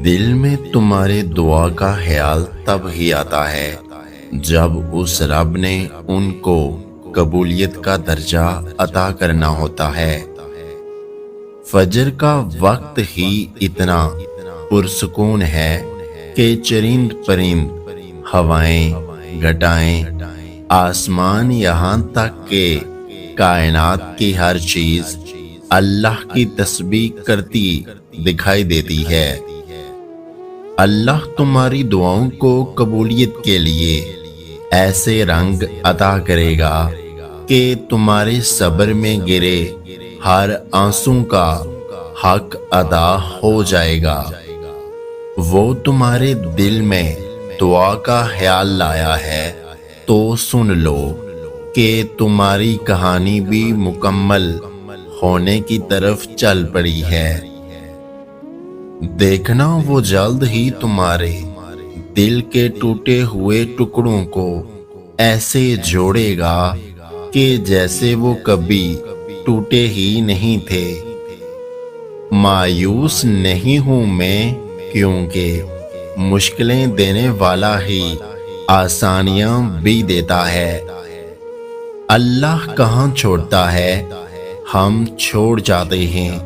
دل میں تمہارے دعا کا خیال تب ہی آتا ہے جب اس رب نے ان کو قبولیت کا درجہ عطا کرنا ہوتا ہے۔ فجر کا وقت ہی اتنا پرسکون ہے کہ چرند پرند، ہوائیں، گھٹائیں، آسمان، یہاں تک کہ کائنات کی ہر چیز اللہ کی تسبیح کرتی دکھائی دیتی ہے۔ اللہ تمہاری دعاؤں کو قبولیت کے لیے ایسے رنگ عطا کرے گا کہ تمہارے صبر میں گرے ہر آنسو کا حق ادا ہو جائے گا۔ وہ تمہارے دل میں دعا کا خیال لایا ہے تو سن لو کہ تمہاری کہانی بھی مکمل ہونے کی طرف چل پڑی ہے۔ دیکھنا وہ جلد ہی تمہارے دل کے ٹوٹے ہوئے ٹکڑوں کو ایسے جوڑے گا کہ جیسے وہ کبھی ٹوٹے ہی نہیں تھے۔ مایوس نہیں ہوں میں، کیونکہ مشکلیں دینے والا ہی آسانیاں بھی دیتا ہے۔ اللہ کہاں چھوڑتا ہے، ہم چھوڑ جاتے ہیں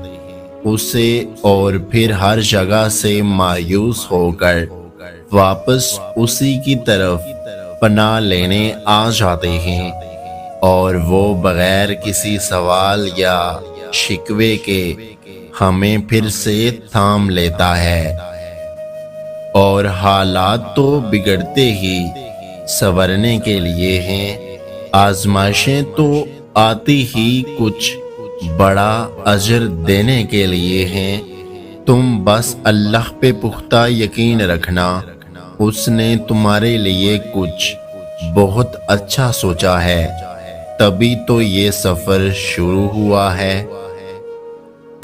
اسے، اور پھر ہر جگہ سے مایوس ہو کر واپس اسی کی طرف پناہ لینے آ جاتے ہیں، اور وہ بغیر کسی سوال یا شکوے کے ہمیں پھر سے تھام لیتا ہے۔ اور حالات تو بگڑتے ہی سنورنے کے لیے ہیں، آزمائشیں تو آتی ہی کچھ بڑا اجر دینے کے لیے ہیں۔ تم بس اللہ پہ پختہ یقین رکھنا، اس نے تمہارے لیے کچھ بہت اچھا سوچا ہے، تبھی تو یہ سفر شروع ہوا ہے۔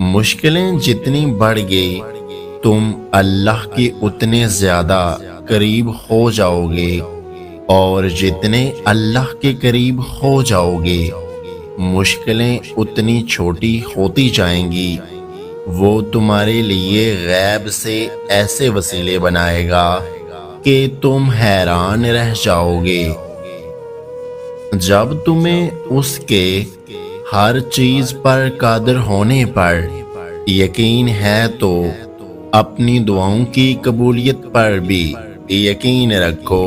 مشکلیں جتنی بڑھ گئی تم اللہ کے اتنے زیادہ قریب ہو جاؤ گے، اور جتنے اللہ کے قریب ہو جاؤ گے مشکلیں اتنی چھوٹی ہوتی جائیں گی۔ وہ تمہارے لیے غیب سے ایسے وسیلے بنائے گا کہ تم حیران رہ جاؤ گے۔ جب تمہیں اس کے ہر چیز پر قادر ہونے پر یقین ہے تو اپنی دعاؤں کی قبولیت پر بھی یقین رکھو۔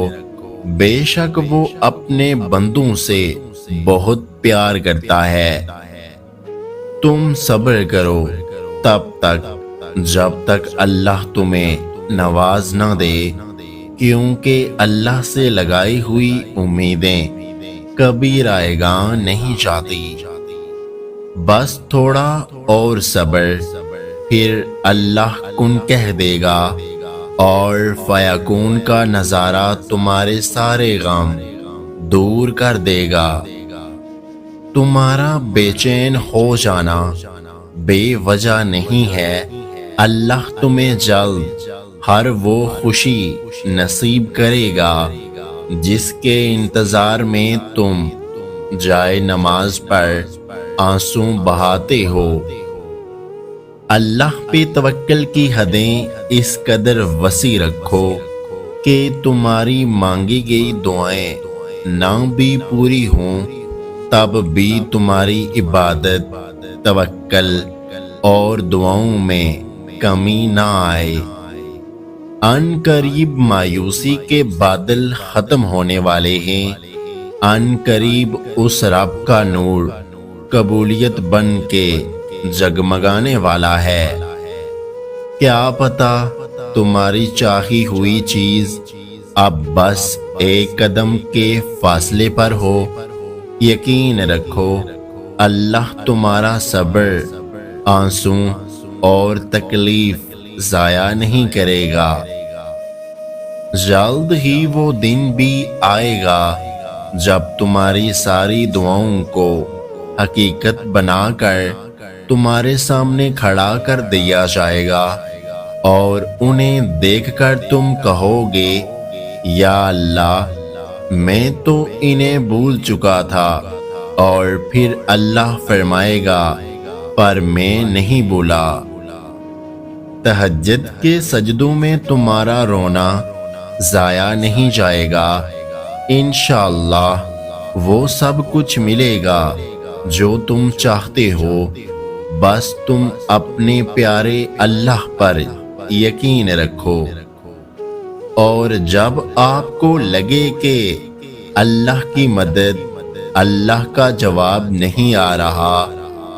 بے شک وہ اپنے بندوں سے بہت پیار کرتا ہے۔ تم صبر کرو تب تک جب تک اللہ تمہیں نواز نہ دے، کیونکہ اللہ سے لگائی ہوئی امیدیں کبھی رائیگاں نہیں جاتی۔ بس تھوڑا اور صبر، پھر اللہ کن کہہ دے گا، اور فیکون کا نظارہ تمہارے سارے غم دور کر دے گا۔ تمہارا بے چین ہو جانا بے وجہ نہیں ہے۔ اللہ تمہیں جلد ہر وہ خوشی نصیب کرے گا جس کے انتظار میں تم جائے نماز پر آنسو بہاتے ہو۔ اللہ پہ توکل کی حدیں اس قدر وسیع رکھو کہ تمہاری مانگی گئی دعائیں نہ بھی پوری ہوں تب بھی تمہاری عبادت، توکل اور دعاؤں میں کمی نہ آئے۔ ان قریب مایوسی کے بادل ختم ہونے والے ہیں، ان قریب اس رب کا نور قبولیت بن کے جگمگانے والا ہے۔ کیا پتا تمہاری چاہی ہوئی چیز اب بس ایک قدم کے فاصلے پر ہو۔ یقین رکھو اللہ تمہارا صبر، آنسو اور تکلیف ضائع نہیں کرے گا۔ جلد ہی وہ دن بھی آئے گا جب تمہاری ساری دعاؤں کو حقیقت بنا کر تمہارے سامنے کھڑا کر دیا جائے گا، اور انہیں دیکھ کر تم کہو گے، یا اللہ میں تو انہیں بھول چکا تھا، اور پھر اللہ فرمائے گا، پر میں نہیں بھولا۔ تہجد کے سجدوں میں تمہارا رونا ضائع نہیں جائے گا، انشاءاللہ وہ سب کچھ ملے گا جو تم چاہتے ہو، بس تم اپنے پیارے اللہ پر یقین رکھو۔ اور جب آپ کو لگے کہ اللہ کی مدد، اللہ کا جواب نہیں آ رہا،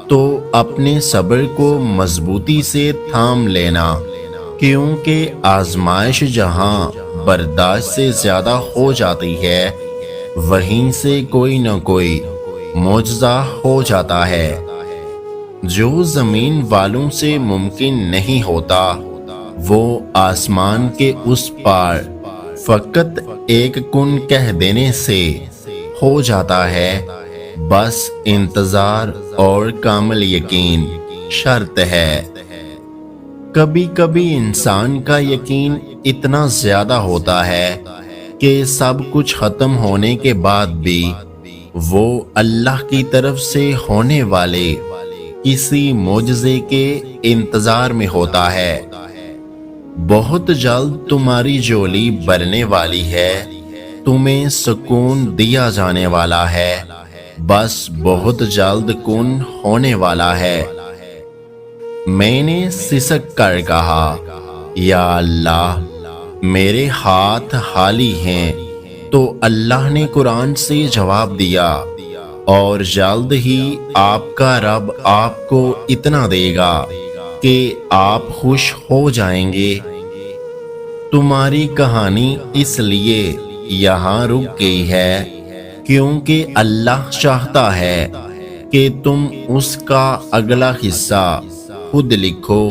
تو اپنے صبر کو مضبوطی سے تھام لینا، کیونکہ آزمائش جہاں برداشت سے زیادہ ہو جاتی ہے، وہیں سے کوئی نہ کوئی معجزہ ہو جاتا ہے جو زمین والوں سے ممکن نہیں ہوتا۔ وہ آسمان کے اس پار فقط ایک کن کہہ دینے سے ہو جاتا ہے، بس انتظار اور کامل یقین شرط ہے۔ کبھی کبھی انسان کا یقین اتنا زیادہ ہوتا ہے کہ سب کچھ ختم ہونے کے بعد بھی وہ اللہ کی طرف سے ہونے والے کسی معجزے کے انتظار میں ہوتا ہے۔ بہت جلد تمہاری جھولی بھرنے والی ہے، تمہیں سکون دیا جانے والا ہے، بس بہت جلد کن ہونے والا ہے۔ میں نے سسک کر کہا، یا اللہ میرے ہاتھ خالی ہیں، تو اللہ نے قرآن سے جواب دیا، اور جلد ہی آپ کا رب آپ کو اتنا دے گا کہ آپ خوش ہو جائیں گے۔ تمہاری کہانی اس لیے یہاں رک گئی ہے کیونکہ اللہ چاہتا ہے کہ تم اس کا اگلا حصہ خود لکھو،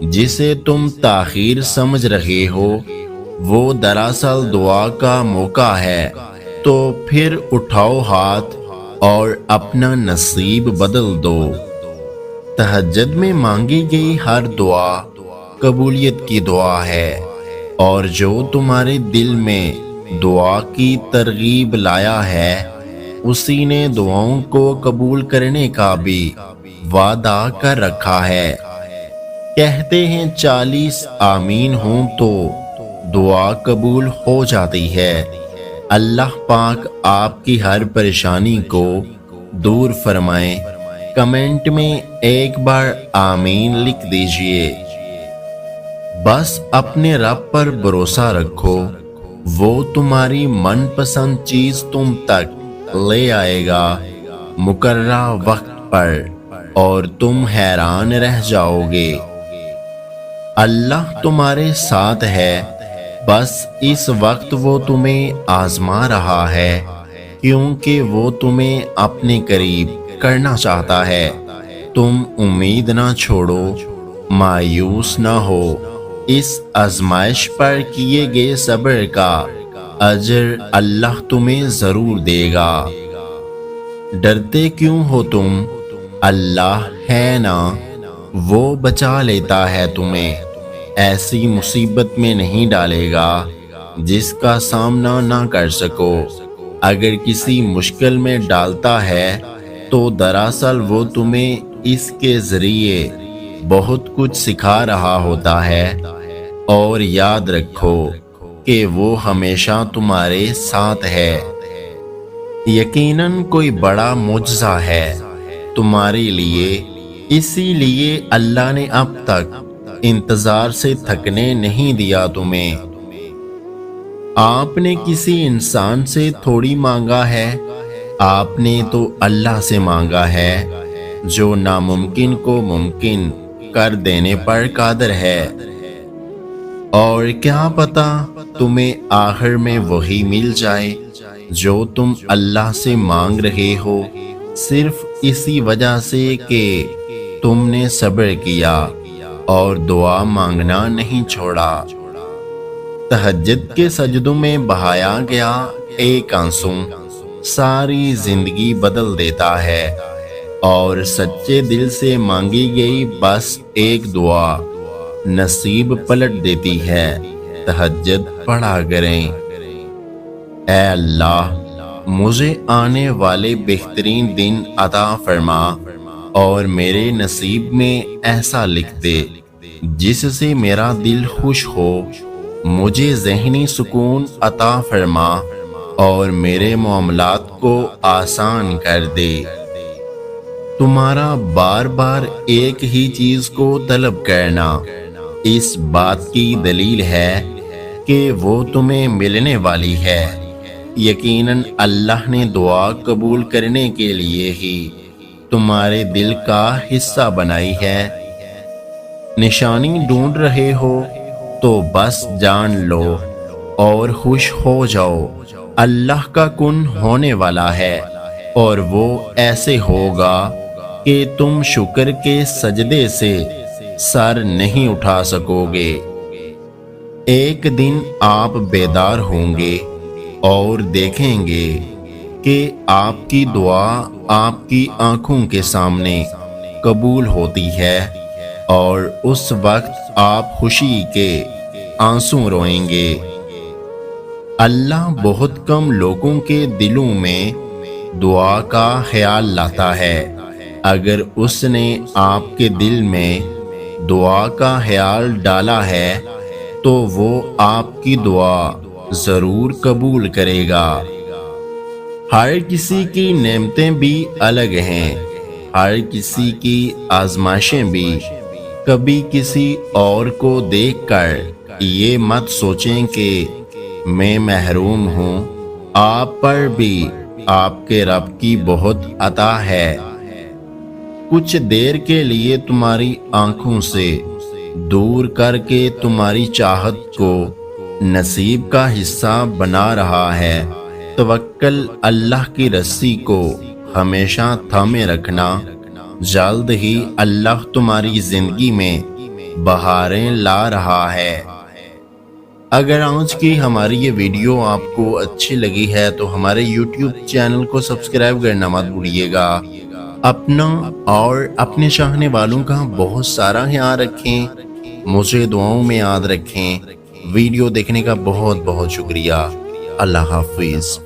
جسے تم تاخیر سمجھ رہے ہو۔ وہ دراصل دعا کا موقع ہے، تو پھر اٹھاؤ ہاتھ اور اپنا نصیب بدل دو۔ تہجد میں مانگی گئی ہر دعا قبولیت کی دعا ہے، اور جو تمہارے دل میں دعا کی ترغیب لایا ہے، اسی نے دعاؤں کو قبول کرنے کا بھی وعدہ کر رکھا ہے۔ کہتے ہیں 40 آمین ہوں تو دعا قبول ہو جاتی ہے۔ اللہ پاک آپ کی ہر پریشانی کو دور فرمائے۔ کمنٹ میں ایک بار آمین لکھ دیجئے۔ بس اپنے رب پر بھروسہ رکھو، وہ تمہاری من پسند چیز تم تک لے آئے گا مقررہ وقت پر، اور تم حیران رہ جاؤ گے۔ اللہ تمہارے ساتھ ہے، بس اس وقت وہ تمہیں آزما رہا ہے، کیونکہ وہ تمہیں اپنے قریب کرنا چاہتا ہے۔ تم امید نہ چھوڑو، مایوس نہ ہو۔ اس آزمائش پر کیے گئے صبر کا اجر اللہ تمہیں ضرور دے گا۔ ڈرتے کیوں ہو تم؟ اللہ ہے نا، وہ بچا لیتا ہے تمہیں، ایسی مصیبت میں نہیں ڈالے گا جس کا سامنا نہ کر سکو۔ اگر کسی مشکل میں ڈالتا ہے تو دراصل وہ تمہیں اس کے ذریعے بہت کچھ سکھا رہا ہوتا ہے۔ اور یاد رکھو کہ وہ ہمیشہ تمہارے ساتھ ہے۔ یقیناً کوئی بڑا معجزہ ہے تمہارے لیے، اسی لیے اللہ نے اب تک انتظار سے تھکنے نہیں دیا تمہیں۔ آپ نے کسی انسان سے تھوڑی مانگا ہے، آپ نے تو اللہ سے مانگا ہے جو ناممکن کو ممکن کر دینے پر قادر ہے۔ اور کیا پتہ تمہیں آخر میں وہی مل جائے جو تم اللہ سے مانگ رہے ہو، صرف اسی وجہ سے کہ تم نے صبر کیا اور دعا مانگنا نہیں چھوڑا۔ تہجد کے سجدوں میں بہایا گیا ایک آنسو ساری زندگی بدل دیتا ہے، اور سچے دل سے مانگی گئی بس ایک دعا نصیب پلٹ دیتی ہے۔ تہجد پڑھا کریں۔ اے اللہ، مجھے آنے والے بہترین دن عطا فرما اور میرے نصیب میں ایسا لکھ دے جس سے میرا دل خوش ہو، مجھے ذہنی سکون عطا فرما اور میرے معاملات کو آسان کر دے۔ تمہارا بار بار ایک ہی چیز کو طلب کرنا اس بات کی دلیل ہے کہ وہ تمہیں ملنے والی ہے۔ یقیناً اللہ نے دعا قبول کرنے کے لیے ہی تمہارے دل کا حصہ بنائی ہے۔ نشانی ڈھونڈ رہے ہو تو بس جان لو اور خوش ہو جاؤ، اللہ کا کن ہونے والا ہے اور وہ ایسے ہوگا کہ تم شکر کے سجدے سے سر نہیں اٹھا سکو گے۔ ایک دن آپ بیدار ہوں گے اور دیکھیں گے کہ آپ کی دعا آپ کی آنکھوں کے سامنے قبول ہوتی ہے، اور اس وقت آپ خوشی کے آنسو روئیں گے۔ اللہ بہت کم لوگوں کے دلوں میں دعا کا خیال لاتا ہے۔ اگر اس نے آپ کے دل میں دعا کا خیال ڈالا ہے تو وہ آپ کی دعا ضرور قبول کرے گا۔ ہر کسی کی نعمتیں بھی الگ ہیں، ہر کسی کی آزمائشیں بھی۔ کبھی کسی اور کو دیکھ کر یہ مت سوچیں کہ میں محروم ہوں، آپ پر بھی آپ کے رب کی بہت عطا ہے۔ کچھ دیر کے لیے تمہاری آنکھوں سے دور کر کے تمہاری چاہت کو نصیب کا حصہ بنا رہا ہے۔ توکل اللہ کی رسی کو ہمیشہ تھامے رکھنا، جلد ہی اللہ تمہاری زندگی میں بہاریں لا رہا ہے۔ اگر آج کی ہماری یہ ویڈیو آپ کو اچھی لگی ہے تو ہمارے یوٹیوب چینل کو سبسکرائب کرنا مت بھولیے گا۔ اپنا اور اپنے چاہنے والوں کا بہت سارا خیال رکھیں، مجھے دعاؤں میں یاد رکھیں۔ ویڈیو دیکھنے کا بہت بہت شکریہ۔ اللہ حافظ۔